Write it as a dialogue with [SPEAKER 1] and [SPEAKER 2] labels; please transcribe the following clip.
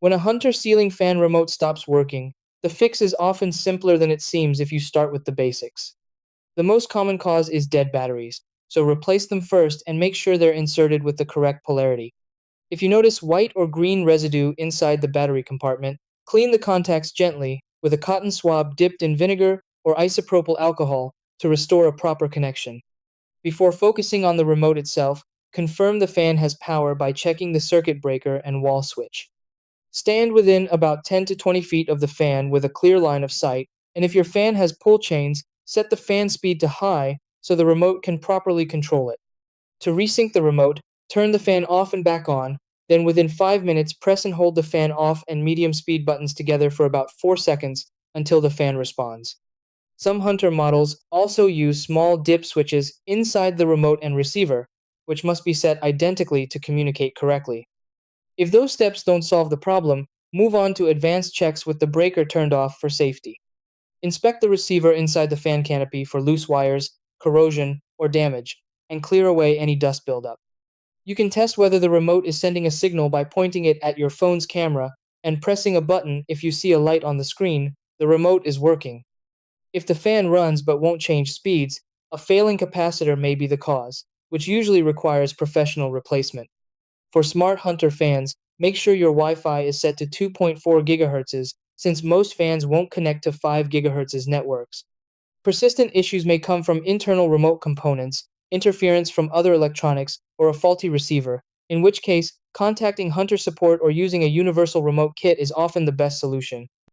[SPEAKER 1] When a Hunter ceiling fan remote stops working, the fix is often simpler than it seems if you start with the basics. The most common cause is dead batteries, so replace them first and make sure they're inserted with the correct polarity. If you notice white or green residue inside the battery compartment, clean the contacts gently with a cotton swab dipped in vinegar or isopropyl alcohol to restore a proper connection. Before focusing on the remote itself, confirm the fan has power by checking the circuit breaker and wall switch. Stand within about 10 to 20 feet of the fan with a clear line of sight, and if your fan has pull chains, set the fan speed to high so the remote can properly control it. To resync the remote, turn the fan off and back on, then within 5 minutes press and hold the fan off and medium speed buttons together for about 4 seconds until the fan responds. Some Hunter models also use small dip switches inside the remote and receiver, which must be set identically to communicate correctly. If those steps don't solve the problem, move on to advanced checks with the breaker turned off for safety. Inspect the receiver inside the fan canopy for loose wires, corrosion, or damage, and clear away any dust buildup. You can test whether the remote is sending a signal by pointing it at your phone's camera and pressing a button. If you see a light on the screen, the remote is working. If the fan runs but won't change speeds, a failing capacitor may be the cause, which usually requires professional replacement. For smart Hunter fans, make sure your Wi-Fi is set to 2.4 GHz since most fans won't connect to 5 GHz networks. Persistent issues may come from internal remote components, interference from other electronics, or a faulty receiver, in which case, contacting Hunter support or using a universal remote kit is often the best solution.